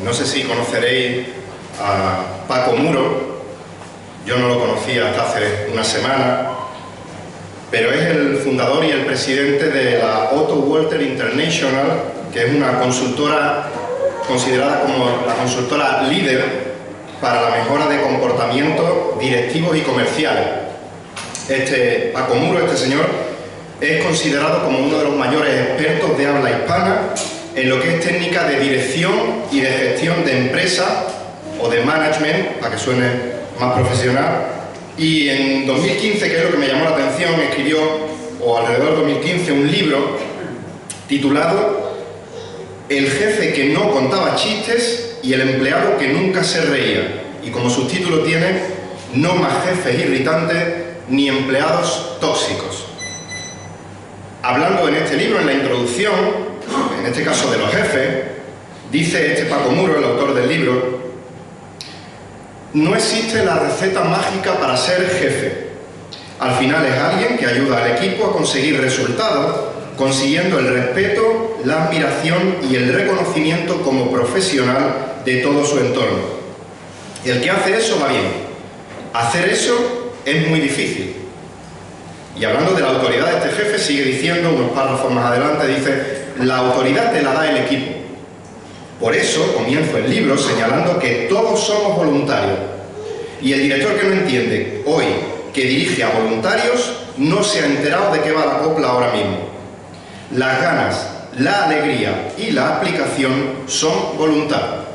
No sé si conoceréis a Paco Muro. Yo no lo conocía hasta hace una semana, pero es el fundador y el presidente de la Otto Walter International, que es una consultora considerada como la consultora líder para la mejora de comportamientos directivos y comerciales. Paco Muro, este señor, es considerado como uno de los mayores expertos de habla hispana en lo que es técnica de dirección y de gestión de empresas o de management, para que suene más profesional. Y en 2015, que es lo que me llamó la atención, escribió, o alrededor de 2015, un libro titulado El jefe que no contaba chistes y el empleado que nunca se reía. Y como subtítulo tiene No más jefes irritantes ni empleados tóxicos. Hablando en este libro, en la introducción, en este caso de los jefes, dice Paco Muro, el autor del libro: no existe la receta mágica para ser jefe. Al final es alguien que ayuda al equipo a conseguir resultados, consiguiendo el respeto, la admiración y el reconocimiento como profesional de todo su entorno. El que hace eso va bien. Hacer eso es muy difícil. Y hablando de la autoridad de este jefe, sigue diciendo, unos párrafos más adelante, dice: la autoridad te la da el equipo. Por eso comienzo el libro señalando que todos somos voluntarios. Y el director que no entiende hoy que dirige a voluntarios no se ha enterado de qué va la copla ahora mismo. Las ganas, la alegría y la aplicación son voluntarios.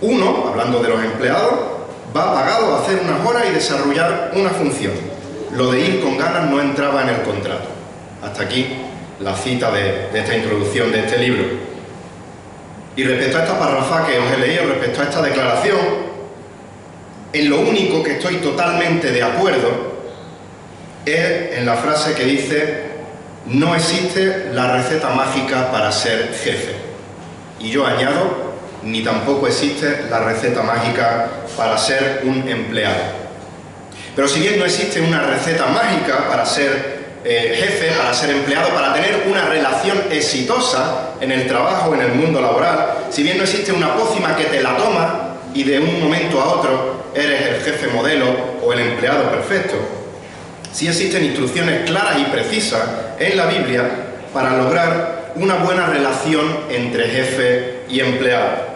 Uno, hablando de los empleados, va pagado a hacer unas horas y desarrollar una función. Lo de ir con ganas no entraba en el contrato. Hasta aquí la cita de esta introducción de este libro. Y respecto a esta párrafa que os he leído, respecto a esta declaración, en lo único que estoy totalmente de acuerdo es en la frase que dice: no existe la receta mágica para ser jefe. Y yo añado: ni tampoco existe la receta mágica para ser un empleado. Pero si bien no existe una receta mágica para ser jefe, para ser empleado, para tener una relación exitosa en el trabajo, en el mundo laboral, si bien no existe una pócima que te la toma y de un momento a otro eres el jefe modelo o el empleado perfecto, sí existen instrucciones claras y precisas en la Biblia para lograr una buena relación entre jefe y empleado.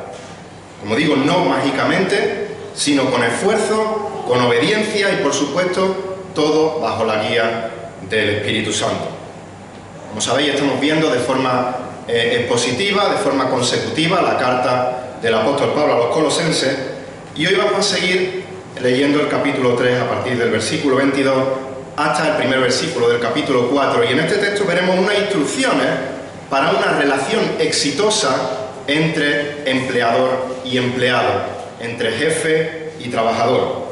Como digo, no mágicamente, sino con esfuerzo, con obediencia y, por supuesto, todo bajo la guía del Espíritu Santo. Como sabéis, estamos viendo de forma expositiva, de forma consecutiva, la carta del apóstol Pablo a los Colosenses, y hoy vamos a seguir leyendo el capítulo 3 a partir del versículo 22 hasta el primer versículo del capítulo 4, y en este texto veremos unas instrucciones para una relación exitosa entre empleador y empleado, entre jefe y trabajador.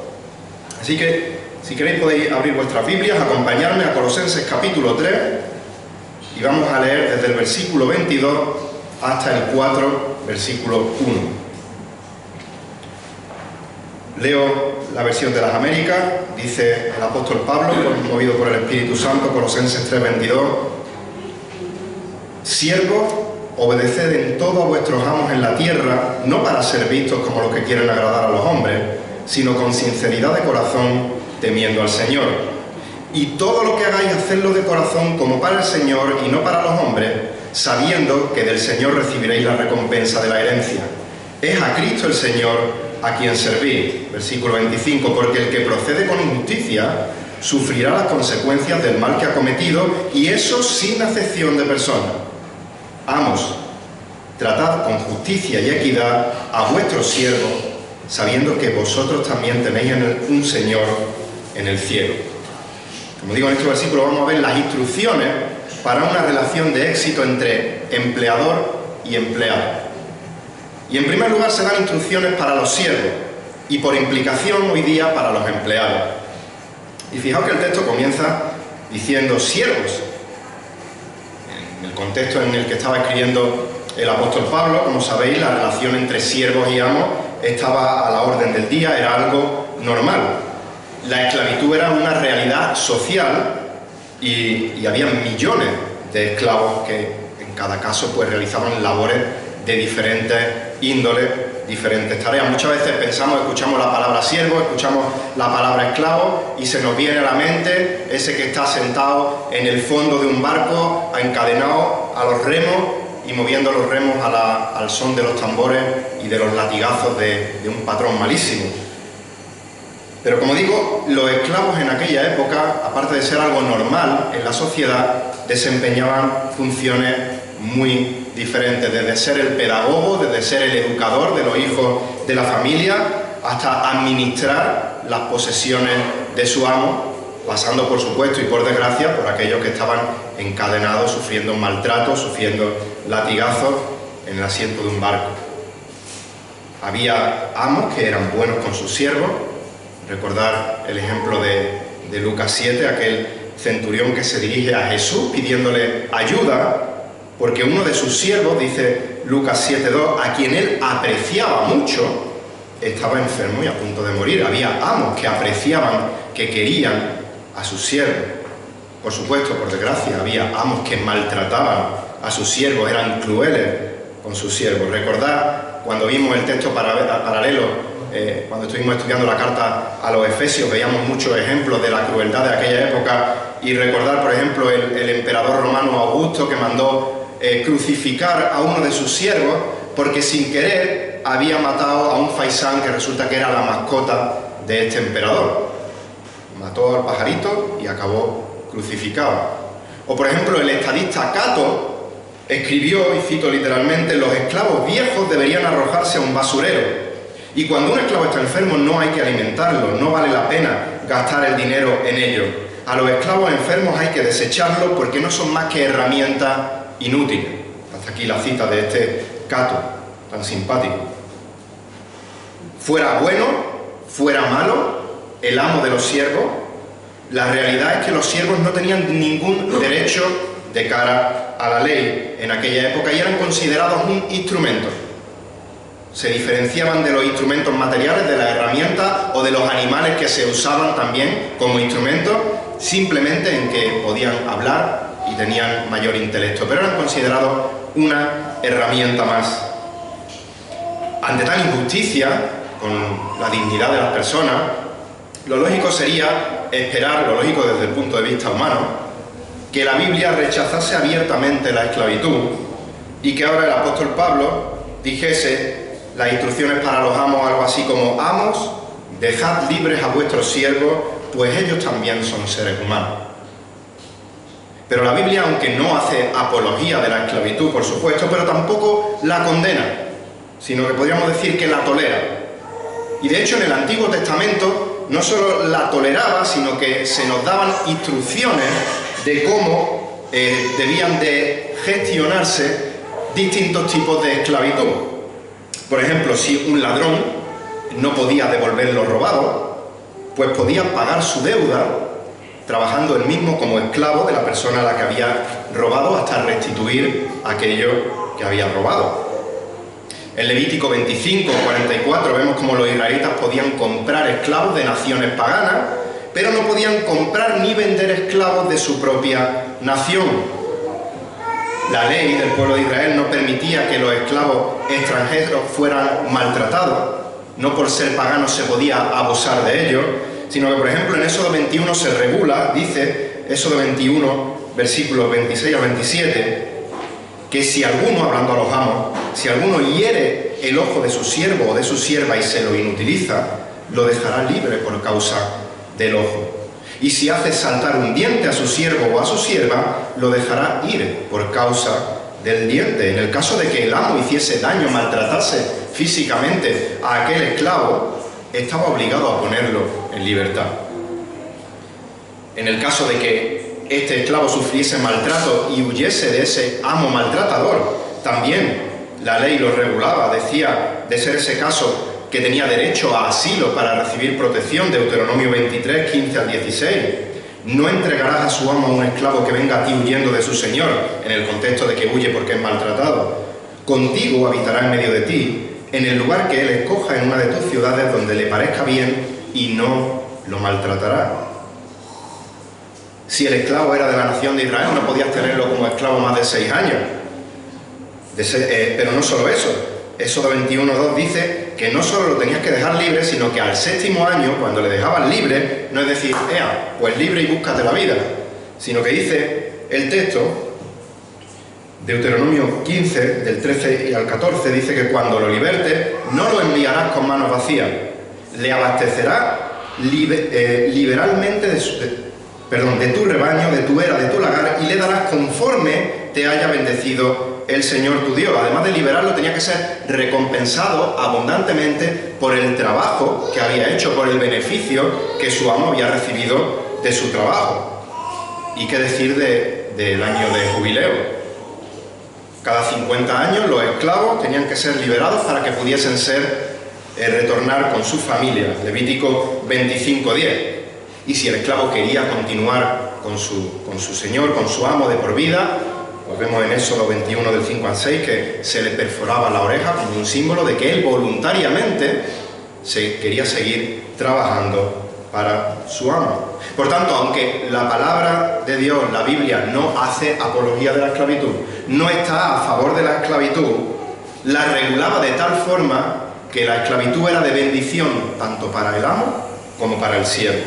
Así que, si queréis, podéis abrir vuestras Biblias, acompañarme a Colosenses capítulo 3, y vamos a leer desde el versículo 22 hasta el 4, versículo 1. Leo la versión de las Américas. Dice el apóstol Pablo, movido por el Espíritu Santo, Colosenses 3:22: siervos, obedeced en todo a vuestros amos en la tierra, no para ser vistos como los que quieren agradar a los hombres, sino con sinceridad de corazón, temiendo al Señor. Y todo lo que hagáis, hacedlo de corazón como para el Señor y no para los hombres, sabiendo que del Señor recibiréis la recompensa de la herencia. Es a Cristo el Señor a quien servís. Versículo 25: porque el que procede con injusticia sufrirá las consecuencias del mal que ha cometido, y eso sin acepción de personas. Amos, tratad con justicia y equidad a vuestros siervos, sabiendo que vosotros también tenéis un Señor en el cielo. Como digo, en este versículo vamos a ver las instrucciones para una relación de éxito entre empleador y empleado. Y en primer lugar se dan instrucciones para los siervos y, por implicación, hoy día para los empleados. Y fijaos que el texto comienza diciendo siervos. En el contexto en el que estaba escribiendo el apóstol Pablo, como sabéis, la relación entre siervos y amos estaba a la orden del día, era algo normal. La esclavitud era una realidad social y había millones de esclavos que en cada caso pues realizaban labores de diferentes índole, diferentes tareas. Muchas veces escuchamos la palabra siervo, escuchamos la palabra esclavo y se nos viene a la mente ese que está sentado en el fondo de un barco, encadenado a los remos y moviendo los remos al son de los tambores y de los latigazos de un patrón malísimo. Pero como digo, los esclavos en aquella época, aparte de ser algo normal en la sociedad, desempeñaban funciones muy diferentes, desde ser el pedagogo, desde ser el educador de los hijos de la familia, hasta administrar las posesiones de su amo, pasando por supuesto y por desgracia por aquellos que estaban encadenados, sufriendo maltratos, sufriendo latigazos en el asiento de un barco. Había amos que eran buenos con sus siervos. Recordar el ejemplo de Lucas 7, aquel centurión que se dirige a Jesús pidiéndole ayuda, porque uno de sus siervos, dice Lucas 7:2, a quien él apreciaba mucho, estaba enfermo y a punto de morir. Había amos que apreciaban, que querían a sus siervos. Por supuesto, por desgracia, había amos que maltrataban a sus siervos, eran crueles con sus siervos. Recordad, cuando vimos el texto paralelo, cuando estuvimos estudiando la carta a los Efesios, veíamos muchos ejemplos de la crueldad de aquella época, y recordar, por ejemplo, el emperador romano Augusto, que mandó crucificar a uno de sus siervos porque sin querer había matado a un faisán que resulta que era la mascota de este emperador. Mató al pajarito y acabó crucificado. O por ejemplo, el estadista Cato escribió, y cito literalmente, los esclavos viejos deberían arrojarse a un basurero. Y cuando un esclavo está enfermo no hay que alimentarlo, no vale la pena gastar el dinero en ello. A los esclavos enfermos hay que desecharlos porque no son más que herramientas inútiles. Hasta aquí la cita de este Cato, tan simpático. Fuera bueno, fuera malo, el amo de los siervos, la realidad es que los siervos no tenían ningún derecho de cara a la ley en aquella época y eran considerados un instrumento. Se diferenciaban de los instrumentos materiales, de las herramientas o de los animales que se usaban también como instrumentos, simplemente en que podían hablar y tenían mayor intelecto, pero eran considerados una herramienta más. Ante tal injusticia con la dignidad de las personas, lo lógico sería esperar, lo lógico desde el punto de vista humano, que la Biblia rechazase abiertamente la esclavitud y que ahora el apóstol Pablo dijese las instrucciones para los amos, algo así como: amos, dejad libres a vuestros siervos, pues ellos también son seres humanos. Pero la Biblia, aunque no hace apología de la esclavitud, por supuesto, pero tampoco la condena, sino que podríamos decir que la tolera. Y de hecho en el Antiguo Testamento no solo la toleraba, sino que se nos daban instrucciones de cómo debían de gestionarse distintos tipos de esclavitud. Por ejemplo, si un ladrón no podía devolver lo robado, pues podía pagar su deuda trabajando él mismo como esclavo de la persona a la que había robado hasta restituir aquello que había robado. En Levítico 25:44 vemos cómo los israelitas podían comprar esclavos de naciones paganas, pero no podían comprar ni vender esclavos de su propia nación. La ley del pueblo de Israel no permitía que los esclavos extranjeros fueran maltratados. No por ser paganos se podía abusar de ellos, sino que, por ejemplo, en Éxodo 21 se regula, dice Éxodo 21, versículos 26 a 27, que si alguno, hablando a los amos, si alguno hiere el ojo de su siervo o de su sierva y se lo inutiliza, lo dejará libre por causa del ojo. Y si hace saltar un diente a su siervo o a su sierva, lo dejará ir por causa del diente. En el caso de que el amo hiciese daño, maltratase físicamente a aquel esclavo, estaba obligado a ponerlo en libertad. En el caso de que este esclavo sufriese maltrato y huyese de ese amo maltratador, también la ley lo regulaba. Decía, de ser ese caso, que tenía derecho a asilo para recibir protección. Deuteronomio 23, 15 al 16. No entregarás a su amo a un esclavo que venga a ti huyendo de su señor, en el contexto de que huye porque es maltratado. Contigo habitará en medio de ti, en el lugar que él escoja en una de tus ciudades donde le parezca bien, y no lo maltratará. Si el esclavo era de la nación de Israel, no podías tenerlo como esclavo más de 6 años. Pero no solo eso, Éxodo 21:2 dice que no solo lo tenías que dejar libre, sino que al 7º año, cuando le dejabas libre, no es decir, pues libre y búscate la vida, sino que dice el texto, Deuteronomio 15, del 13 al 14, dice que cuando lo libertes, no lo enviarás con manos vacías, le abastecerás liberalmente de tu rebaño, de tu era, de tu lagar, y le darás conforme te haya bendecido el Señor tu Dios. Además de liberarlo, tenía que ser recompensado abundantemente por el trabajo que había hecho, por el beneficio que su amo había recibido de su trabajo. Y qué decir del año de jubileo. Cada 50 años los esclavos tenían que ser liberados para que pudiesen retornar con su familia. Levítico 25:10. Y si el esclavo quería continuar con su señor, con su amo de por vida, pues vemos en Éxodo 21 del 5 al 6 que se le perforaba la oreja como un símbolo de que él voluntariamente quería seguir trabajando para su amo. Por tanto, aunque la palabra de Dios, la Biblia, no hace apología de la esclavitud, no está a favor de la esclavitud, la regulaba de tal forma que la esclavitud era de bendición tanto para el amo como para el siervo.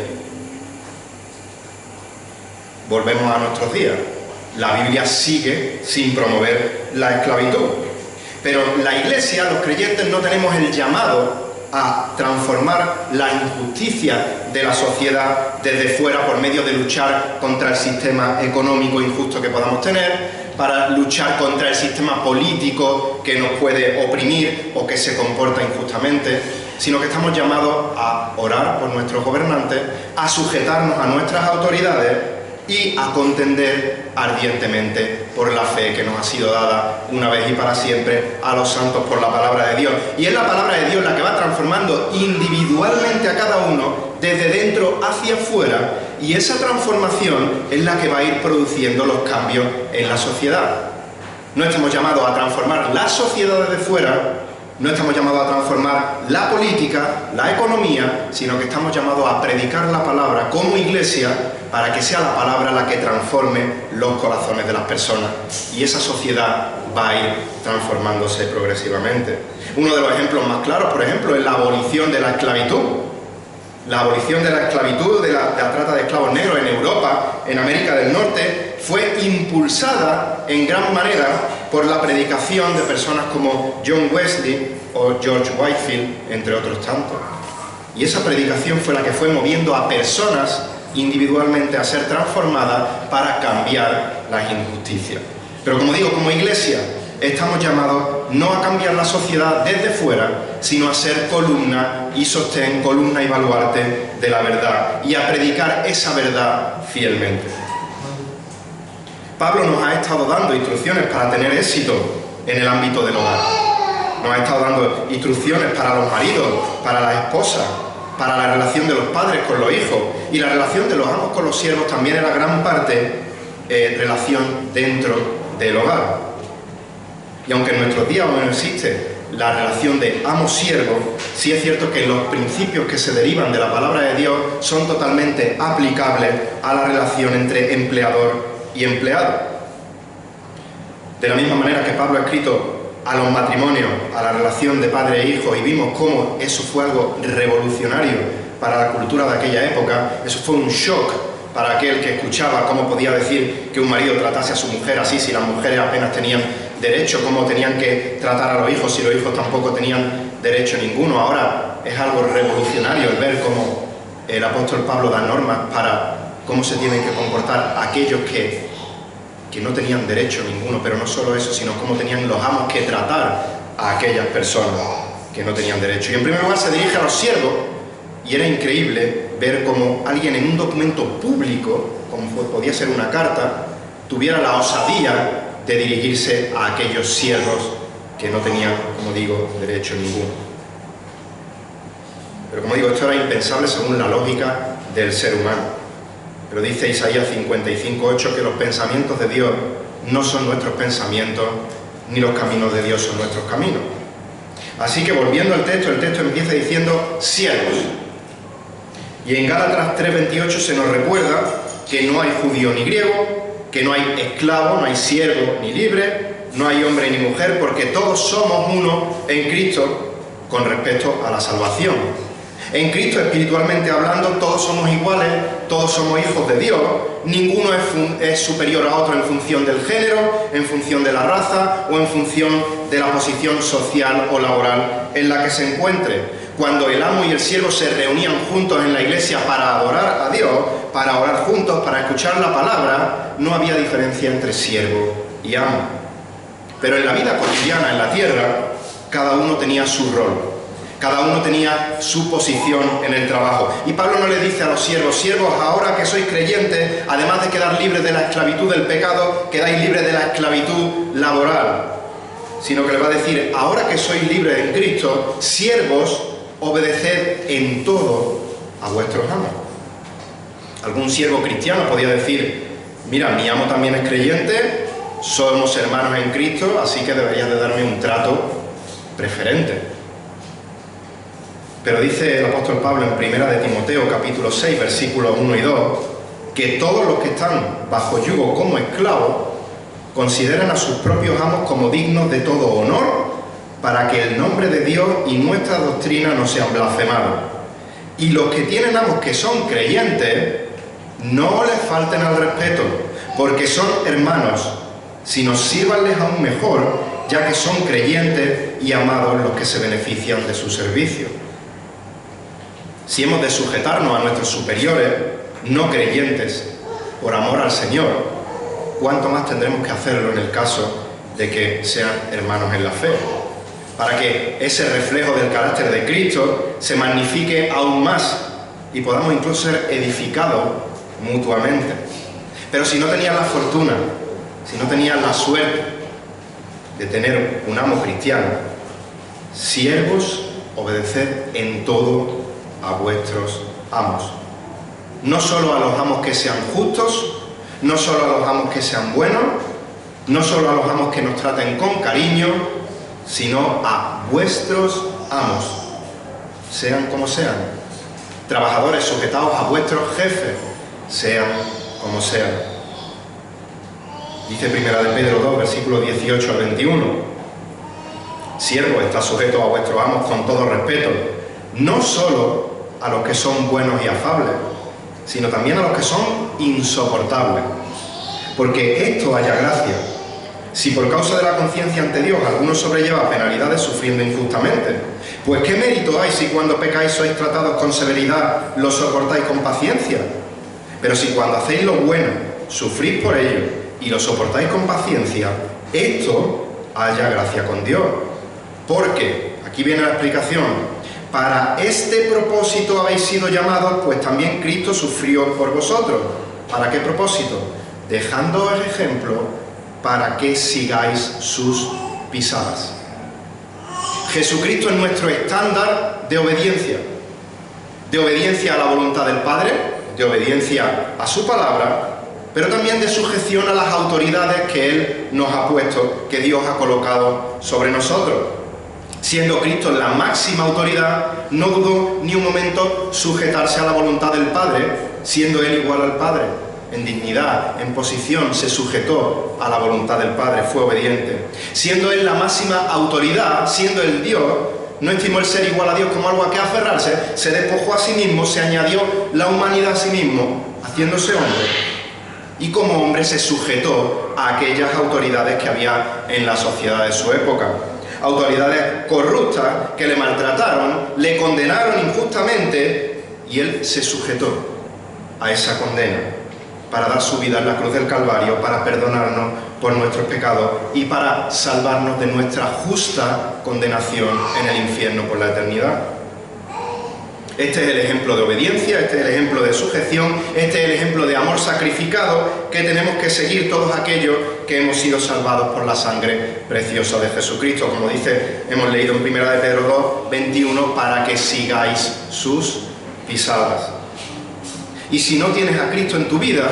Volvemos a nuestros días. La Biblia sigue sin promover la esclavitud. Pero la Iglesia, los creyentes, no tenemos el llamado a transformar la injusticia de la sociedad desde fuera por medio de luchar contra el sistema económico injusto que podamos tener, para luchar contra el sistema político que nos puede oprimir o que se comporta injustamente, sino que estamos llamados a orar por nuestros gobernantes, a sujetarnos a nuestras autoridades y a contender ardientemente por la fe que nos ha sido dada una vez y para siempre a los santos por la palabra de Dios. Y es la palabra de Dios la que va transformando individualmente a cada uno desde dentro hacia afuera, y esa transformación es la que va a ir produciendo los cambios en la sociedad. No estamos llamados a transformar la sociedad desde fuera, no estamos llamados a transformar la política, la economía, sino que estamos llamados a predicar la palabra como iglesia para que sea la palabra la que transforme los corazones de las personas, y esa sociedad va a ir transformándose progresivamente. Uno de los ejemplos más claros, por ejemplo, es la abolición de la esclavitud. La abolición de la esclavitud, de la trata de esclavos negros en Europa, en América del Norte, fue impulsada en gran manera por la predicación de personas como John Wesley o George Whitefield, entre otros tantos. Y esa predicación fue la que fue moviendo a personas individualmente a ser transformadas para cambiar las injusticias. Pero como digo, como iglesia, estamos llamados no a cambiar la sociedad desde fuera, sino a ser columna y sostén, columna y baluarte de la verdad, y a predicar esa verdad fielmente. Pablo nos ha estado dando instrucciones para tener éxito en el ámbito del hogar. Nos ha estado dando instrucciones para los maridos, para las esposas, para la relación de los padres con los hijos, y la relación de los amos con los siervos también era gran parte relación dentro del hogar. Y aunque en nuestros días aún no existe la relación de amo-siervo, sí es cierto que los principios que se derivan de la palabra de Dios son totalmente aplicables a la relación entre empleador y empleado. De la misma manera que Pablo ha escrito a los matrimonios, a la relación de padre e hijo, y vimos cómo eso fue algo revolucionario para la cultura de aquella época, eso fue un shock para aquel que escuchaba cómo podía decir que un marido tratase a su mujer así si las mujeres apenas tenían derecho, cómo tenían que tratar a los hijos si los hijos tampoco tenían derecho ninguno. Ahora es algo revolucionario el ver cómo el apóstol Pablo da normas para cómo se tienen que comportar aquellos que no tenían derecho ninguno, pero no solo eso, sino cómo tenían los amos que tratar a aquellas personas que no tenían derecho. Y en primer lugar se dirige a los siervos, y era increíble ver cómo alguien en un documento público, como podía ser una carta, tuviera la osadía de dirigirse a aquellos siervos que no tenían, como digo, derecho ninguno. Pero como digo, esto era impensable según la lógica del ser humano. Pero dice Isaías 55:8 que los pensamientos de Dios no son nuestros pensamientos, ni los caminos de Dios son nuestros caminos. Así que volviendo al texto, el texto empieza diciendo siervos. Y en Gálatas 3:28 se nos recuerda que no hay judío ni griego, que no hay esclavo, no hay siervo ni libre, no hay hombre ni mujer, porque todos somos uno en Cristo con respecto a la salvación. En Cristo, espiritualmente hablando, todos somos iguales, todos somos hijos de Dios, ninguno es superior a otro en función del género, en función de la raza o en función de la posición social o laboral en la que se encuentre. Cuando el amo y el siervo se reunían juntos en la iglesia para adorar a Dios, para orar juntos, para escuchar la palabra, no había diferencia entre siervo y amo. Pero en la vida cotidiana, en la tierra, cada uno tenía su rol. Cada uno tenía su posición en el trabajo. Y Pablo no le dice a los siervos: siervos, ahora que sois creyentes, además de quedar libres de la esclavitud del pecado, quedáis libres de la esclavitud laboral. Sino que le va a decir: ahora que sois libres en Cristo, siervos, obedeced en todo a vuestros amos. Algún siervo cristiano podía decir: mira, mi amo también es creyente, somos hermanos en Cristo, así que deberías de darme un trato preferente. Pero dice el apóstol Pablo en 1 de Timoteo, capítulo 6, versículos 1 y 2, que todos los que están bajo yugo como esclavos consideran a sus propios amos como dignos de todo honor, para que el nombre de Dios y nuestra doctrina no sean blasfemados. Y los que tienen amos que son creyentes, no les falten al respeto, porque son hermanos, sino sírvanles aún mejor, ya que son creyentes y amados los que se benefician de su servicio. Si hemos de sujetarnos a nuestros superiores, no creyentes, por amor al Señor, ¿cuánto más tendremos que hacerlo en el caso de que sean hermanos en la fe? Para que ese reflejo del carácter de Cristo se magnifique aún más y podamos incluso ser edificados mutuamente. Pero si no tenías la fortuna, si no tenías la suerte de tener un amo cristiano, siervos, obedeced en todo a vuestros amos. No solo a los amos que sean justos, no solo a los amos que sean buenos, no solo a los amos que nos traten con cariño, sino a vuestros amos, sean como sean. Trabajadores sujetados a vuestros jefes, sean como sean. Dice 1 de Pedro 2, versículos 18 al 21. Siervo, está sujeto a vuestros amos con todo respeto, no solo a los que son buenos y afables, sino también a los que son insoportables, porque esto haya gracia. Si por causa de la conciencia ante Dios alguno sobrelleva penalidades sufriendo injustamente, pues ¿qué mérito hay si cuando pecáis sois tratados con severidad, lo soportáis con paciencia? Pero si cuando hacéis lo bueno, sufrís por ello y lo soportáis con paciencia, esto haya gracia con Dios. Porque, aquí viene la explicación, para este propósito habéis sido llamados, pues también Cristo sufrió por vosotros. ¿Para qué propósito? Dejándoos el ejemplo para que sigáis sus pisadas. Jesucristo es nuestro estándar de obediencia a la voluntad del Padre, de obediencia a su palabra, pero también de sujeción a las autoridades que Él nos ha puesto, que Dios ha colocado sobre nosotros. Siendo Cristo la máxima autoridad, no dudó ni un momento sujetarse a la voluntad del Padre, siendo Él igual al Padre. En dignidad, en posición, se sujetó a la voluntad del Padre, fue obediente. Siendo Él la máxima autoridad, siendo Él Dios, no estimó el ser igual a Dios como algo a que aferrarse, se despojó a sí mismo, se añadió la humanidad a sí mismo, haciéndose hombre. Y como hombre se sujetó a aquellas autoridades que había en la sociedad de su época. Autoridades corruptas que le maltrataron, le condenaron injustamente y Él se sujetó a esa condena para dar su vida en la cruz del Calvario, para perdonarnos por nuestros pecados y para salvarnos de nuestra justa condenación en el infierno por la eternidad. Este es el ejemplo de obediencia, este es el ejemplo de sujeción, este es el ejemplo de amor sacrificado que tenemos que seguir todos aquellos que hemos sido salvados por la sangre preciosa de Jesucristo. Como dice, hemos leído en 1 de Pedro 2, 21, para que sigáis sus pisadas. Y si no tienes a Cristo en tu vida,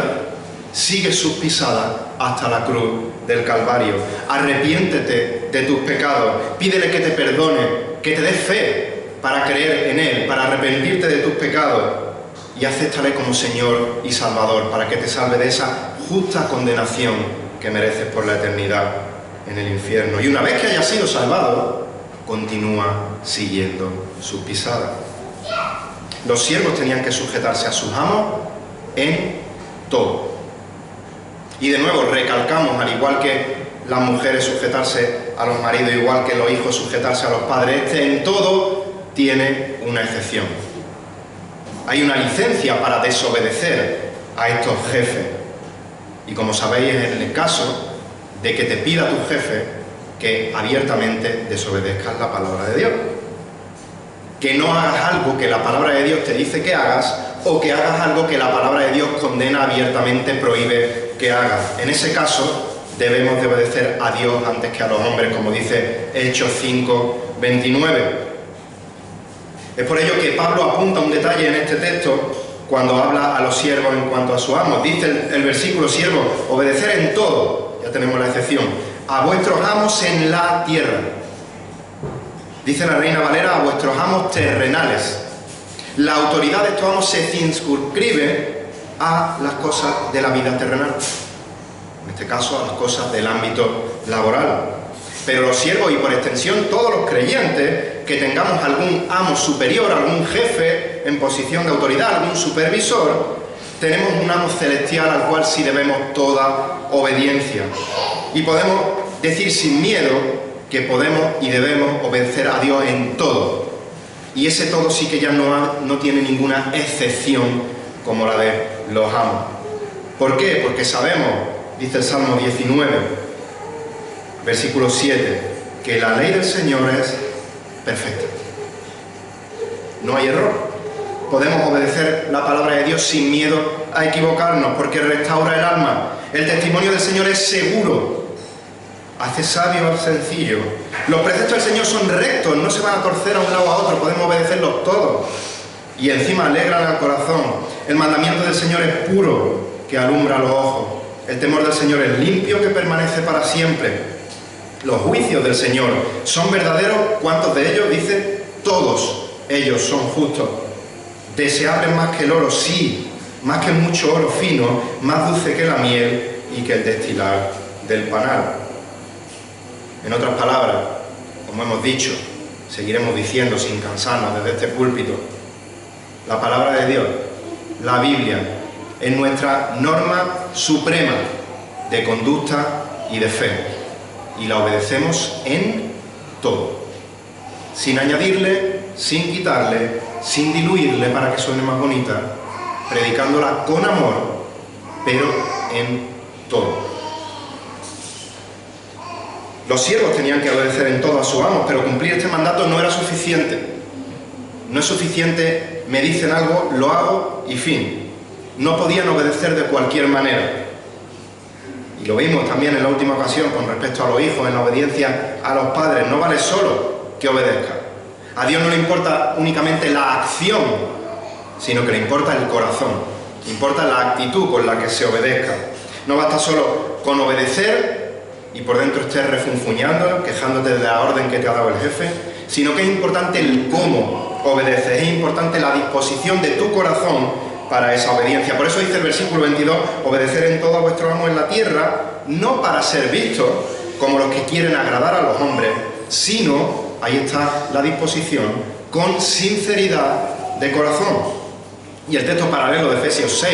sigue sus pisadas hasta la cruz del Calvario. Arrepiéntete de tus pecados, pídele que te perdone, que te dé fe para creer en Él, para arrepentirte de tus pecados y acéptale como Señor y Salvador para que te salve de esa justa condenación que mereces por la eternidad. en el infierno. Y una vez que haya sido salvado, continúa siguiendo sus pisadas. Los siervos tenían que sujetarse a sus amos en todo. Y de nuevo recalcamos, al igual que las mujeres sujetarse a los maridos, igual que los hijos sujetarse a los padres, en todo tiene una excepción. Hay una licencia para desobedecer a estos jefes. Y como sabéis, es en el caso de que te pida tu jefe que abiertamente desobedezcas la palabra de Dios. Que no hagas algo que la palabra de Dios te dice que hagas, o que hagas algo que la palabra de Dios condena abiertamente, prohíbe que hagas. En ese caso, debemos de obedecer a Dios antes que a los hombres, como dice Hechos 5:29. Es por ello que Pablo apunta un detalle en este texto cuando habla a los siervos en cuanto a su amo. Dice el versículo: siervos, obedecer en todo, ya tenemos la excepción, a vuestros amos en la tierra. Dice la Reina Valera: a vuestros amos terrenales. La autoridad de estos amos se circunscribe a las cosas de la vida terrenal, en este caso a las cosas del ámbito laboral. Pero los siervos, y por extensión todos los creyentes, que tengamos algún amo superior, algún jefe en posición de autoridad, algún supervisor, tenemos un amo celestial al cual sí debemos toda obediencia. Y podemos decir sin miedo que podemos y debemos obedecer a Dios en todo. Y ese todo sí que ya no tiene ninguna excepción como la de los amos. ¿Por qué? Porque sabemos, dice el Salmo 19, versículo 7, que la ley del Señor es perfecta. No hay error. Podemos obedecer la palabra de Dios sin miedo a equivocarnos, porque restaura el alma. El testimonio del Señor es seguro, hace sabio al sencillo. Los preceptos del Señor son rectos, no se van a torcer a un lado o a otro, podemos obedecerlos todos. Y encima alegran al corazón. El mandamiento del Señor es puro, que alumbra los ojos. El temor del Señor es limpio, que permanece para siempre. Los juicios del Señor son verdaderos. ¿Cuántos de ellos? Dice, todos ellos son justos. Deseables más que el oro, sí, más que mucho oro fino, más dulce que la miel y que el destilar del panal. En otras palabras, como hemos dicho, seguiremos diciendo sin cansarnos desde este púlpito, la palabra de Dios, la Biblia, es nuestra norma suprema de conducta y de fe. Y la obedecemos en todo, sin añadirle, sin quitarle, sin diluirle para que suene más bonita, predicándola con amor, pero en todo. Los siervos tenían que obedecer en todo a sus amos, pero cumplir este mandato no era suficiente. No es suficiente, me dicen algo, lo hago y fin. No podían obedecer de cualquier manera. Y lo vimos también en la última ocasión con respecto a los hijos, en la obediencia a los padres. No vale solo que obedezcan. A Dios no le importa únicamente la acción, sino que le importa el corazón. Le importa la actitud con la que se obedezca. No basta solo con obedecer y por dentro estés refunfuñando, quejándote de la orden que te ha dado el jefe, sino que es importante el cómo obedeces. Es importante la disposición de tu corazón para esa obediencia. Por eso dice el versículo 22, obedecer en todo a vuestro amo en la tierra, no para ser vistos como los que quieren agradar a los hombres, sino, ahí está la disposición, con sinceridad de corazón. Y el texto paralelo de Efesios 6,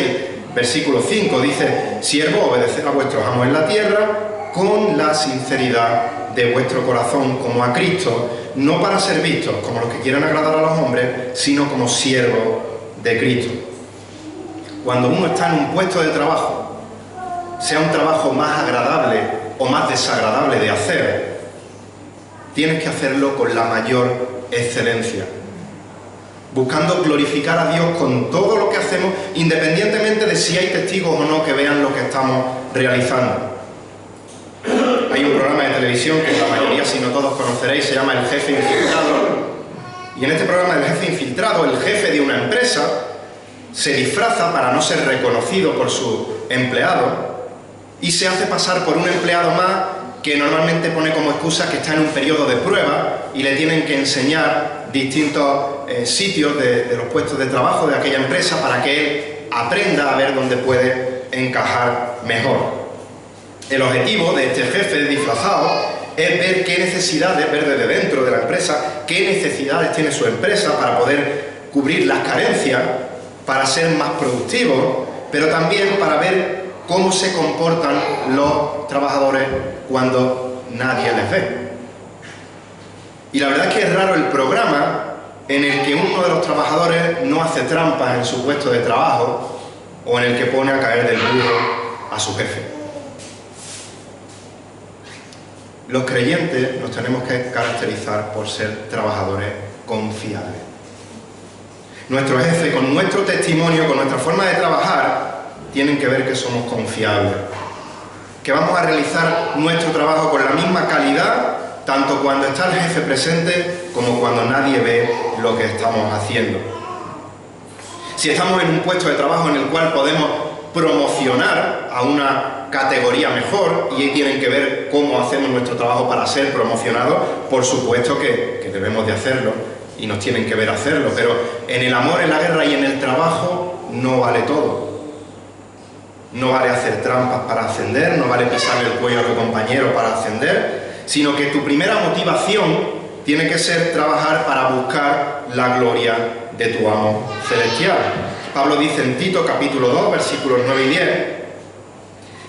versículo 5, dice, siervos, obedeced a vuestros amos en la tierra con la sinceridad de vuestro corazón, como a Cristo, no para ser vistos como los que quieren agradar a los hombres, sino como siervos de Cristo. Cuando uno está en un puesto de trabajo, sea un trabajo más agradable o más desagradable de hacer, tienes que hacerlo con la mayor excelencia, buscando glorificar a Dios con todo lo que hacemos, independientemente de si hay testigos o no que vean lo que estamos realizando. Hay un programa de televisión que la mayoría, si no todos, conoceréis, se llama El Jefe Infiltrado. Y en este programa del Jefe Infiltrado, el jefe de una empresa se disfraza para no ser reconocido por su empleado y se hace pasar por un empleado más que normalmente pone como excusa que está en un periodo de prueba y le tienen que enseñar distintos sitios de los puestos de trabajo de aquella empresa para que él aprenda a ver dónde puede encajar mejor. El objetivo de este jefe disfrazado es ver qué necesidades, ver desde dentro de la empresa, qué necesidades tiene su empresa para poder cubrir las carencias, para ser más productivos, pero también para ver cómo se comportan los trabajadores cuando nadie les ve. Y la verdad es que es raro el programa en el que uno de los trabajadores no hace trampas en su puesto de trabajo o en el que pone a caer del burro a su jefe. Los creyentes nos tenemos que caracterizar por ser trabajadores confiables. Nuestro jefe, con nuestro testimonio, con nuestra forma de trabajar, tienen que ver que somos confiables, que vamos a realizar nuestro trabajo con la misma calidad, tanto cuando está el jefe presente como cuando nadie ve lo que estamos haciendo. Si estamos en un puesto de trabajo en el cual podemos promocionar a una categoría mejor y tienen que ver cómo hacemos nuestro trabajo para ser promocionados, por supuesto que debemos de hacerlo y nos tienen que ver hacerlo, pero en el amor, en la guerra y en el trabajo no vale todo. No vale hacer trampas para ascender, no vale pisarle el cuello a tu compañero para ascender, sino que tu primera motivación tiene que ser trabajar para buscar la gloria de tu amo celestial. Pablo dice en Tito capítulo 2, versículos 9 y 10,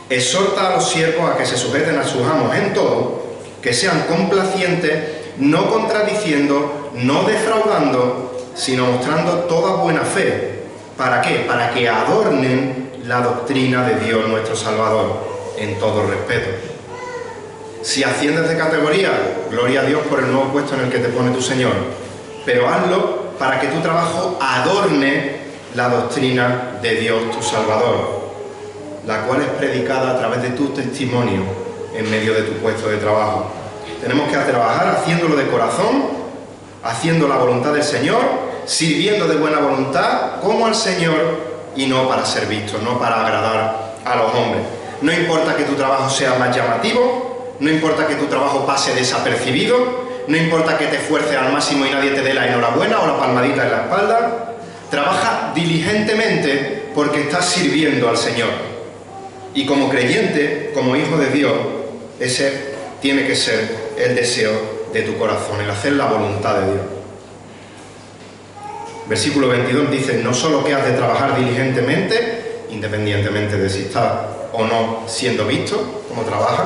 exhorta a los siervos a que se sujeten a sus amos en todo, que sean complacientes, no contradiciendo, no defraudando, sino mostrando toda buena fe. ¿Para qué? Para que adornen la doctrina de Dios nuestro Salvador, en todo respeto. Si asciendes de categoría, gloria a Dios por el nuevo puesto en el que te pone tu Señor, pero hazlo para que tu trabajo adorne la doctrina de Dios tu Salvador, la cual es predicada a través de tu testimonio en medio de tu puesto de trabajo. Tenemos que trabajar haciéndolo de corazón, haciendo la voluntad del Señor, sirviendo de buena voluntad como al Señor y no para ser visto, no para agradar a los hombres. No importa que tu trabajo sea más llamativo, no importa que tu trabajo pase desapercibido, no importa que te esfuerces al máximo y nadie te dé la enhorabuena o la palmadita en la espalda. Trabaja diligentemente porque estás sirviendo al Señor. Y como creyente, como hijo de Dios, ese tiene que ser el deseo de tu corazón, el hacer la voluntad de Dios. Versículo 22 dice, no solo que has de trabajar diligentemente, independientemente de si estás o no siendo visto como trabaja.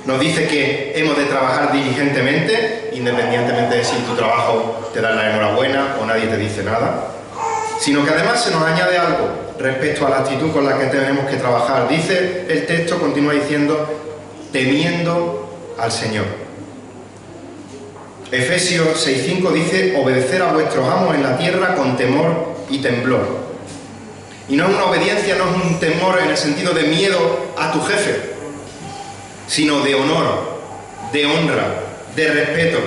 Nos dice que hemos de trabajar diligentemente, independientemente de si tu trabajo te da la enhorabuena o nadie te dice nada. Sino que además se nos añade algo respecto a la actitud con la que tenemos que trabajar. Dice el texto, continúa diciendo, temiendo al Señor. Efesios 6:5 dice, obedecer a vuestros amos en la tierra con temor y temblor. Y no es una obediencia, no es un temor en el sentido de miedo a tu jefe, sino de honor, de honra, de respeto.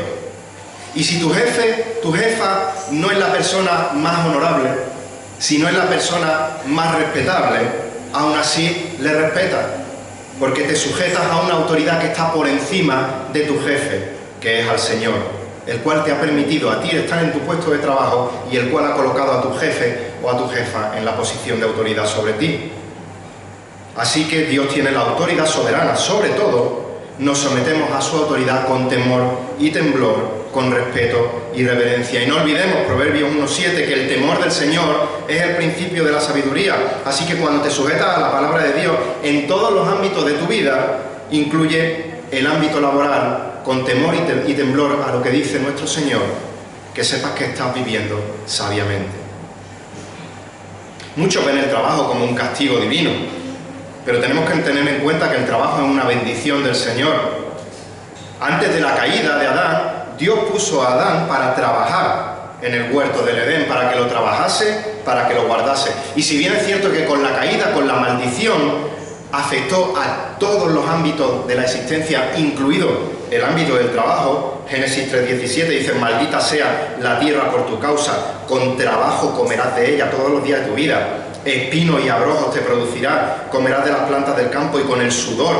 Y si tu jefe, tu jefa, no es la persona más honorable, si no es la persona más respetable, aún así le respetas, porque te sujetas a una autoridad que está por encima de tu jefe, que es al Señor, el cual te ha permitido a ti estar en tu puesto de trabajo y el cual ha colocado a tu jefe o a tu jefa en la posición de autoridad sobre ti. Así que Dios tiene la autoridad soberana sobre todo, nos sometemos a su autoridad con temor y temblor, con respeto y reverencia. Y no olvidemos, Proverbios 1:7, que el temor del Señor es el principio de la sabiduría. Así que cuando te sujetas a la palabra de Dios en todos los ámbitos de tu vida, incluye el ámbito laboral, con temor y temblor a lo que dice nuestro Señor, que sepas que estás viviendo sabiamente. Muchos ven el trabajo como un castigo divino, pero tenemos que tener en cuenta que el trabajo es una bendición del Señor. Antes de la caída de Adán, Dios puso a Adán para trabajar en el huerto del Edén, para que lo trabajase, para que lo guardase. Y si bien es cierto que con la caída, con la maldición, afectó a todos los ámbitos de la existencia, incluido el ámbito del trabajo, Génesis 3:17 dice, maldita sea la tierra por tu causa, con trabajo comerás de ella todos los días de tu vida, espinos y abrojos te producirá, comerás de las plantas del campo y con el sudor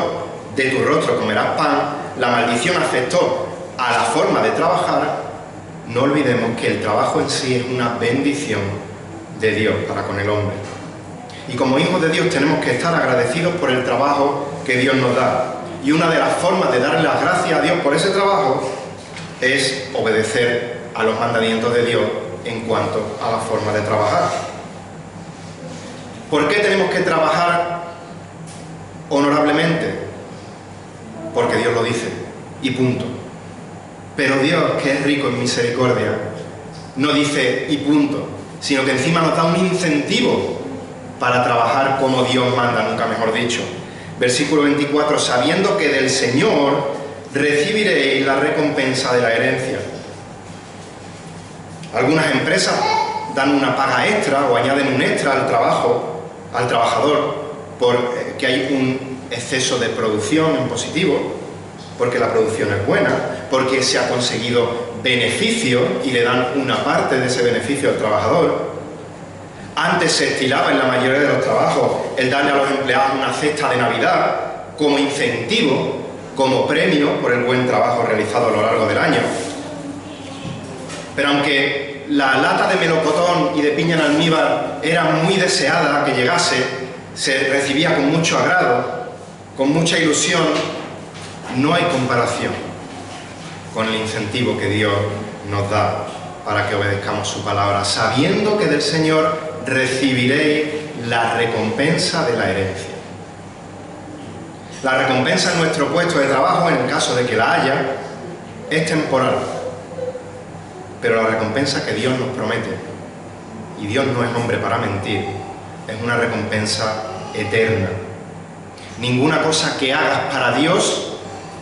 de tu rostro comerás pan. La maldición afectó a la forma de trabajar. No olvidemos que el trabajo en sí es una bendición de Dios para con el hombre. Y como hijos de Dios tenemos que estar agradecidos por el trabajo que Dios nos da. Y una de las formas de darle las gracias a Dios por ese trabajo es obedecer a los mandamientos de Dios en cuanto a la forma de trabajar. ¿Por qué tenemos que trabajar honorablemente? Porque Dios lo dice, y punto. Pero Dios, que es rico en misericordia, no dice y punto, sino que encima nos da un incentivo para trabajar como Dios manda, nunca mejor dicho. Versículo 24, sabiendo que del Señor recibiréis la recompensa de la herencia. Algunas empresas dan una paga extra o añaden un extra al trabajo, al trabajador, porque hay un exceso de producción en positivo, porque la producción es buena, porque se ha conseguido beneficio y le dan una parte de ese beneficio al trabajador. Antes se estilaba en la mayoría de los trabajos el darle a los empleados una cesta de Navidad como incentivo, como premio por el buen trabajo realizado a lo largo del año. Pero aunque la lata de melocotón y de piña en almíbar era muy deseada que llegase, se recibía con mucho agrado, con mucha ilusión, no hay comparación con el incentivo que Dios nos da para que obedezcamos su palabra, sabiendo que del Señor recibiréis la recompensa de la herencia. La recompensa en nuestro puesto de trabajo, en el caso de que la haya, es temporal. Pero la recompensa que Dios nos promete, y Dios no es hombre para mentir, es una recompensa eterna. Ninguna cosa que hagas para Dios,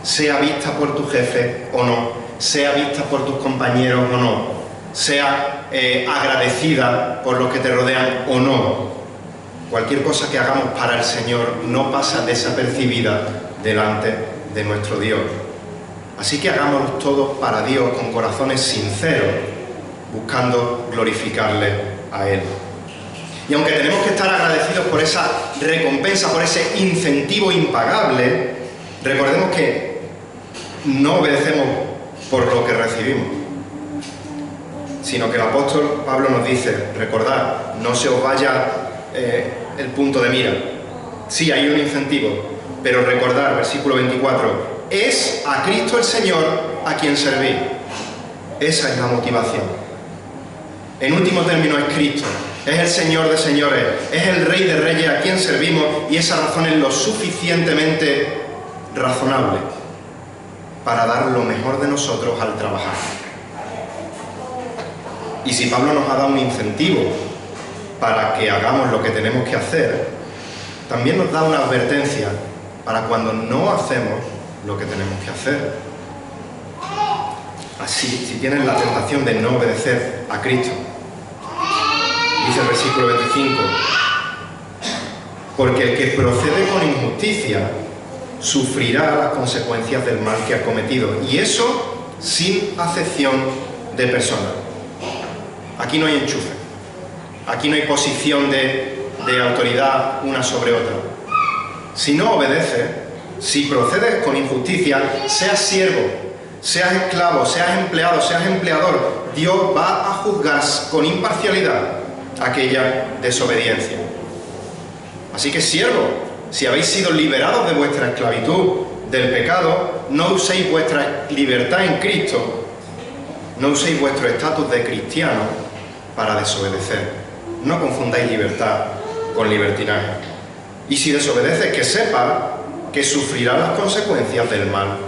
sea vista por tu jefe o no, sea vista por tus compañeros o no, sea agradecida por los que te rodean o no, cualquier cosa que hagamos para el Señor no pasa desapercibida delante de nuestro Dios. Así que hagámoslo todo para Dios con corazones sinceros, buscando glorificarle a Él. Y aunque tenemos que estar agradecidos por esa recompensa, por ese incentivo impagable, recordemos que no obedecemos por lo que recibimos, sino que el apóstol Pablo nos dice, recordad, no se os vaya el punto de mira. Sí, hay un incentivo, pero recordad, versículo 24, es a Cristo el Señor a quien servís. Esa es la motivación. En último término es Cristo, es el Señor de señores, es el Rey de reyes a quien servimos, y esa razón es lo suficientemente razonable para dar lo mejor de nosotros al trabajar. Y si Pablo nos ha dado un incentivo para que hagamos lo que tenemos que hacer, también nos da una advertencia para cuando no hacemos lo que tenemos que hacer. Así, si tienes la tentación de no obedecer a Cristo, dice el versículo 25, porque el que procede con injusticia sufrirá las consecuencias del mal que ha cometido, y eso sin acepción de persona. Aquí no hay enchufe, aquí no hay posición de autoridad una sobre otra. Si no obedeces, si procedes con injusticia, seas siervo, seas esclavo, seas empleado, seas empleador, Dios va a juzgar con imparcialidad aquella desobediencia. Así que, siervo, si habéis sido liberados de vuestra esclavitud del pecado, no uséis vuestra libertad en Cristo, no uséis vuestro estatus de cristiano para desobedecer. No confundáis libertad con libertinaje. Y si desobedeces, que sepa que sufrirá las consecuencias del mal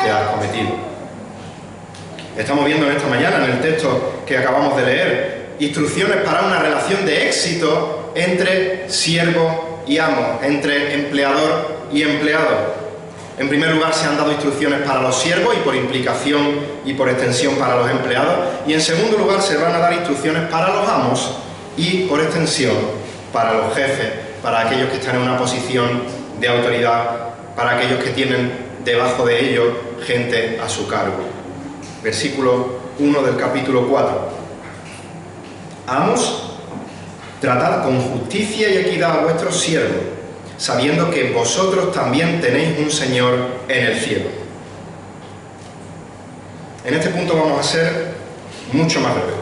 que has cometido. Estamos viendo en esta mañana, en el texto que acabamos de leer, instrucciones para una relación de éxito entre siervo y amo, entre empleador y empleado. En primer lugar, se han dado instrucciones para los siervos y por implicación y por extensión para los empleados. Y en segundo lugar, se van a dar instrucciones para los amos y por extensión para los jefes, para aquellos que están en una posición de autoridad, para aquellos que tienen debajo de ellos gente a su cargo. Versículo 1 del capítulo 4. Amos, tratad con justicia y equidad a vuestros siervos, sabiendo que vosotros también tenéis un Señor en el cielo. En este punto vamos a ser mucho más breves.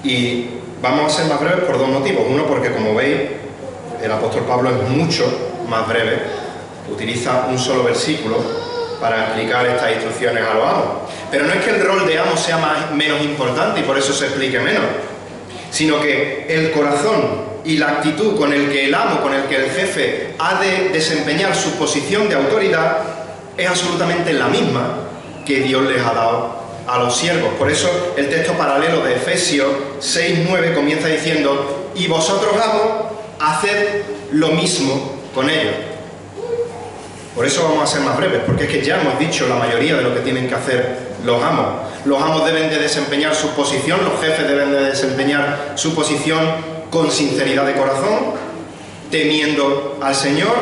Y vamos a ser más breves por dos motivos. Uno, porque como veis, el apóstol Pablo es mucho más breve, utiliza un solo versículo para explicar estas instrucciones a los amos. Pero no es que el rol de amo sea menos importante y por eso se explique menos, sino que el corazón y la actitud con el que el amo, con el que el jefe ha de desempeñar su posición de autoridad es absolutamente la misma que Dios les ha dado a los siervos. Por eso el texto paralelo de Efesios 6:9 comienza diciendo: y vosotros, amos, haced lo mismo con ellos. Por eso vamos a ser más breves, porque es que ya hemos dicho la mayoría de lo que tienen que hacer los amos. Los amos deben de desempeñar su posición, los jefes deben de desempeñar su posición con sinceridad de corazón, temiendo al Señor,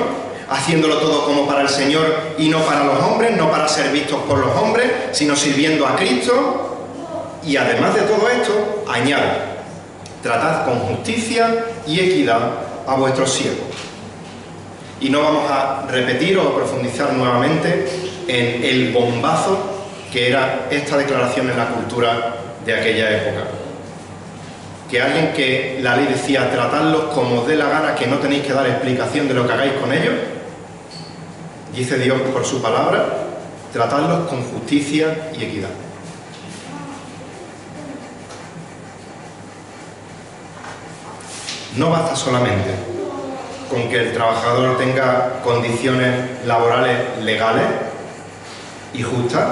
haciéndolo todo como para el Señor y no para los hombres, no para ser vistos por los hombres, sino sirviendo a Cristo. Y además de todo esto, añade: tratad con justicia y equidad a vuestros siervos. Y no vamos a repetir o profundizar nuevamente en el bombazo que era esta declaración en la cultura de aquella época. Que alguien que la ley decía: tratadlos como os dé la gana, que no tenéis que dar explicación de lo que hagáis con ellos, dice Dios por su palabra: tratadlos con justicia y equidad. No basta solamente con que el trabajador tenga condiciones laborales legales y justas,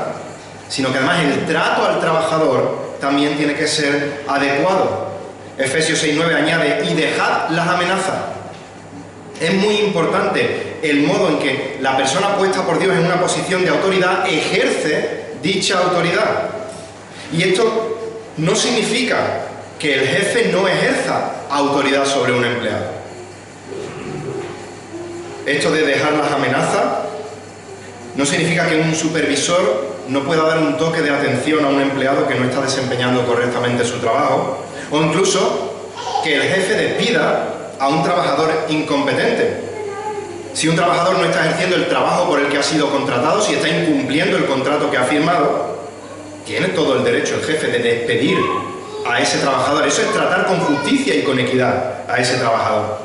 sino que además el trato al trabajador también tiene que ser adecuado. Efesios 6:9 añade: y dejad las amenazas. Es muy importante el modo en que la persona puesta por Dios en una posición de autoridad ejerce dicha autoridad. Y esto no significa que el jefe no ejerza autoridad sobre un empleado. Esto de dejar las amenazas no significa que un supervisor no pueda dar un toque de atención a un empleado que no está desempeñando correctamente su trabajo, o incluso que el jefe despida a un trabajador incompetente. Si un trabajador no está ejerciendo el trabajo por el que ha sido contratado, si está incumpliendo el contrato que ha firmado, tiene todo el derecho el jefe de despedir a ese trabajador. Eso es tratar con justicia y con equidad a ese trabajador.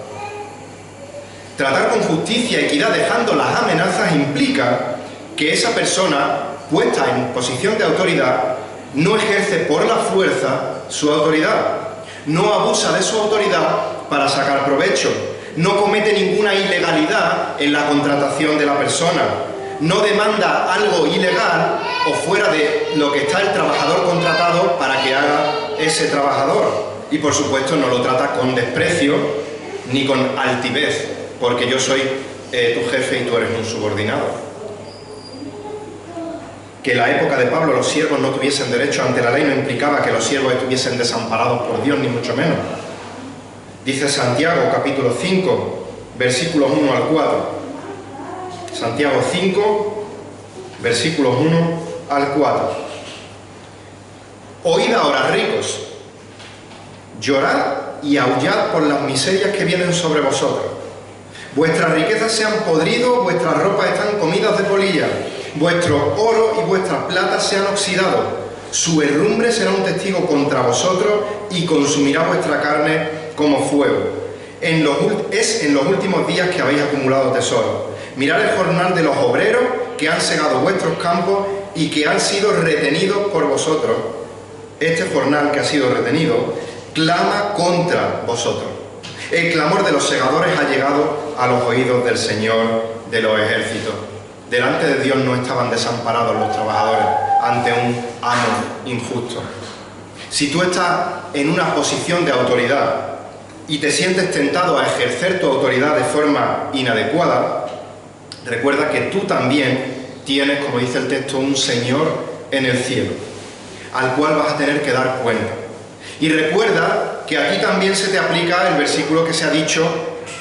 Tratar con justicia y equidad dejando las amenazas implica que esa persona puesta en posición de autoridad no ejerce por la fuerza su autoridad, no abusa de su autoridad para sacar provecho, no comete ninguna ilegalidad en la contratación de la persona, no demanda algo ilegal o fuera de lo que está el trabajador contratado para que haga ese trabajador. Y por supuesto no lo trata con desprecio ni con altivez, porque yo soy tu jefe y tú eres un subordinado. Que en la época de Pablo los siervos no tuviesen derecho ante la ley no implicaba que los siervos estuviesen desamparados por Dios, ni mucho menos. Dice Santiago, capítulo 5, versículos 1 al 4. Santiago 5, versículos 1 al 4. Oíd ahora, ricos, llorad y aullad por las miserias que vienen sobre vosotros. Vuestras riquezas se han podrido, vuestras ropas están comidas de polilla. Vuestro oro y vuestras platas se han oxidado. Su herrumbre será un testigo contra vosotros y consumirá vuestra carne como fuego. Es en los últimos días que habéis acumulado tesoros. Mirad el jornal de los obreros que han segado vuestros campos y que han sido retenidos por vosotros. Este jornal que ha sido retenido clama contra vosotros. El clamor de los segadores ha llegado a los oídos del Señor de los ejércitos. Delante de Dios no estaban desamparados los trabajadores ante un amo injusto. Si tú estás en una posición de autoridad y te sientes tentado a ejercer tu autoridad de forma inadecuada, recuerda que tú también tienes, como dice el texto, un Señor en el cielo, al cual vas a tener que dar cuenta. Y recuerda que aquí también se te aplica el versículo que se ha dicho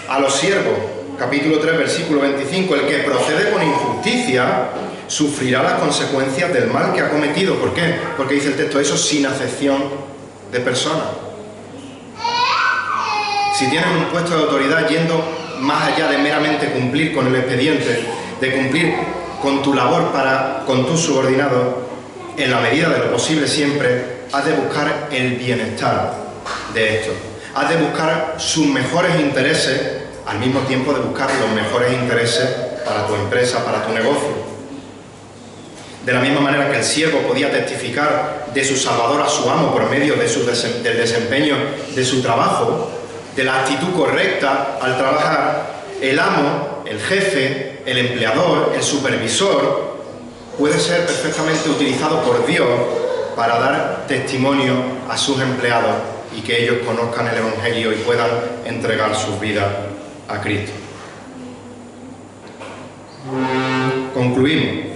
a los siervos. Capítulo 3, versículo 25, el que procede con injusticia sufrirá las consecuencias del mal que ha cometido. ¿Por qué? Porque dice el texto eso sin acepción de persona. Si tienes un puesto de autoridad yendo más allá de meramente cumplir con el expediente, de cumplir con tu labor con tus subordinados, en la medida de lo posible siempre has de buscar el bienestar de estos. Has de buscar sus mejores intereses al mismo tiempo de buscar los mejores intereses para tu empresa, para tu negocio. De la misma manera que el siervo podía testificar de su Salvador a su amo por medio del desempeño de su trabajo, de la actitud correcta al trabajar, el amo, el jefe, el empleador, el supervisor, puede ser perfectamente utilizado por Dios para dar testimonio a sus empleados y que ellos conozcan el Evangelio y puedan entregar sus vidas a Cristo. Concluimos.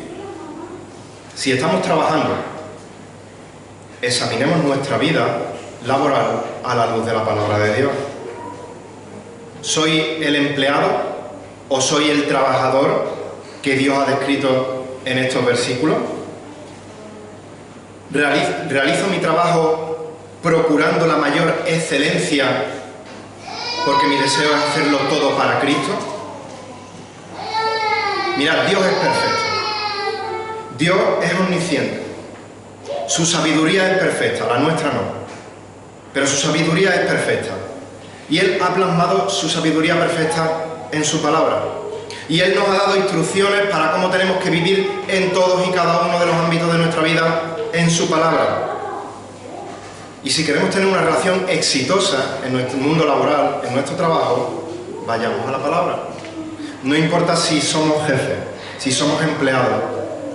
Si estamos trabajando, examinemos nuestra vida laboral a la luz de la palabra de Dios. ¿Soy el empleado o soy el trabajador que Dios ha descrito en estos versículos? ¿Realizo mi trabajo procurando la mayor excelencia porque mi deseo es hacerlo todo para Cristo? Mirad, Dios es perfecto. Dios es omnisciente. Su sabiduría es perfecta, la nuestra no. Pero su sabiduría es perfecta. Y Él ha plasmado su sabiduría perfecta en su palabra. Y Él nos ha dado instrucciones para cómo tenemos que vivir en todos y cada uno de los ámbitos de nuestra vida en su palabra. Y si queremos tener una relación exitosa en nuestro mundo laboral, en nuestro trabajo, vayamos a la palabra. No importa si somos jefes, si somos empleados,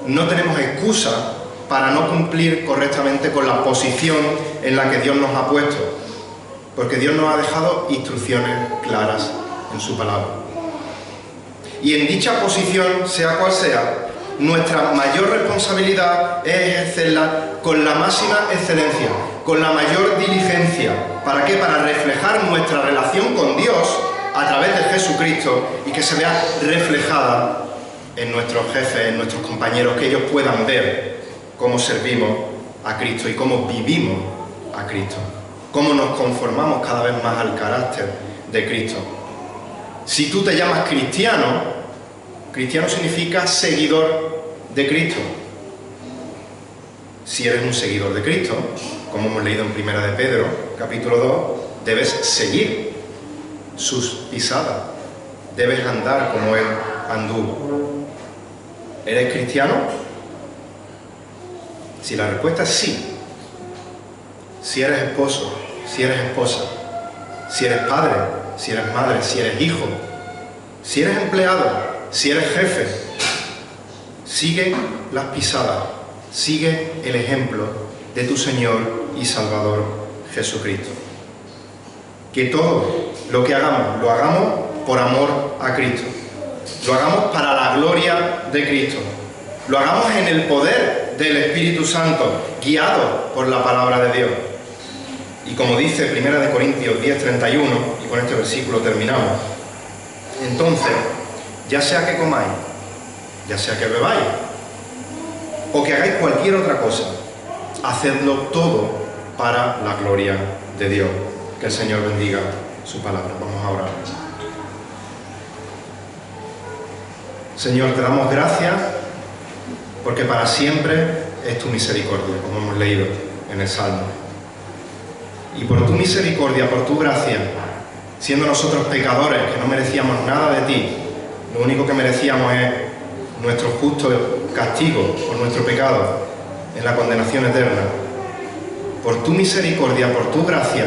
no tenemos excusa para no cumplir correctamente con la posición en la que Dios nos ha puesto, porque Dios nos ha dejado instrucciones claras en su palabra. Y en dicha posición, sea cual sea, nuestra mayor responsabilidad es ejercerla con la máxima excelencia, con la mayor diligencia. ¿Para qué? Para reflejar nuestra relación con Dios a través de Jesucristo y que se vea reflejada en nuestros jefes, en nuestros compañeros, que ellos puedan ver cómo servimos a Cristo y cómo vivimos a Cristo, cómo nos conformamos cada vez más al carácter de Cristo. Si tú te llamas cristiano, cristiano significa seguidor de Cristo. Si eres un seguidor de Cristo, como hemos leído en 1 de Pedro, capítulo 2, debes seguir sus pisadas, debes andar como Él anduvo. ¿Eres cristiano? Si la respuesta es sí, si eres esposo, si eres esposa, si eres padre, si eres madre, si eres hijo, si eres empleado, si eres jefe, sigue las pisadas, sigue el ejemplo de tu Señor y Salvador Jesucristo. Que todo lo que hagamos, lo hagamos por amor a Cristo, lo hagamos para la gloria de Cristo, lo hagamos en el poder del Espíritu Santo, guiado por la palabra de Dios. Y como dice 1 Corintios 10:31, y con este versículo terminamos, entonces, ya sea que comáis, ya sea que bebáis, o que hagáis cualquier otra cosa, hacedlo todo para la gloria de Dios. Que el Señor bendiga su palabra. Vamos a orar. Señor, te damos gracias porque para siempre es tu misericordia, como hemos leído en el Salmo. Y por tu misericordia, por tu gracia, siendo nosotros pecadores que no merecíamos nada de ti, lo único que merecíamos es nuestro justo castigo por nuestro pecado en la condenación eterna. Por tu misericordia, por tu gracia,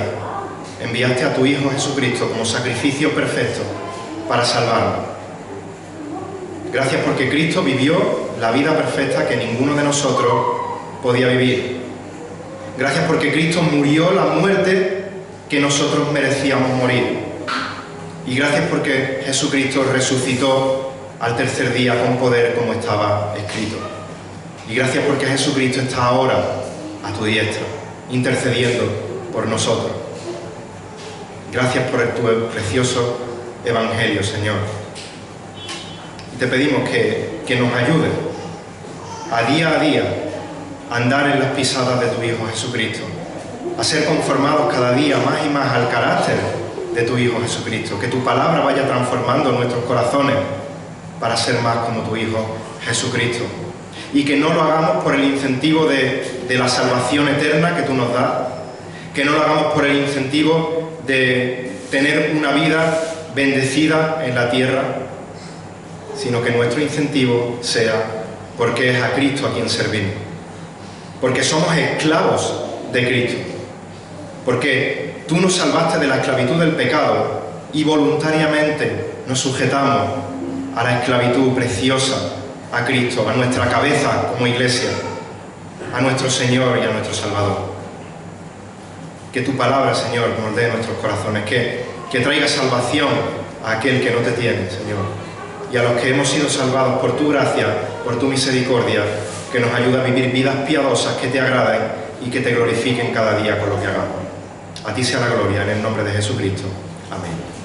enviaste a tu Hijo Jesucristo como sacrificio perfecto para salvarnos. Gracias porque Cristo vivió la vida perfecta que ninguno de nosotros podía vivir. Gracias porque Cristo murió la muerte que nosotros merecíamos morir. Y gracias porque Jesucristo resucitó al tercer día con poder como estaba escrito. Y gracias porque Jesucristo está ahora a tu diestra, intercediendo por nosotros. Gracias por tu precioso Evangelio, Señor. Y te pedimos que nos ayudes a día a andar en las pisadas de tu Hijo Jesucristo, a ser conformados cada día más y más al carácter de tu Hijo Jesucristo, que tu palabra vaya transformando nuestros corazones para ser más como tu Hijo Jesucristo, y que no lo hagamos por el incentivo de la salvación eterna que tú nos das, que no lo hagamos por el incentivo de tener una vida bendecida en la tierra, sino que nuestro incentivo sea porque es a Cristo a quien servimos, porque somos esclavos de Cristo, porque tú nos salvaste de la esclavitud del pecado y voluntariamente nos sujetamos a la esclavitud preciosa, a Cristo, a nuestra cabeza como iglesia, a nuestro Señor y a nuestro Salvador. Que tu palabra, Señor, moldee nuestros corazones, que traiga salvación a aquel que no te tiene, Señor, y a los que hemos sido salvados por tu gracia, por tu misericordia, que nos ayuda a vivir vidas piadosas que te agraden y que te glorifiquen cada día con lo que hagamos. A ti sea la gloria, en el nombre de Jesucristo. Amén.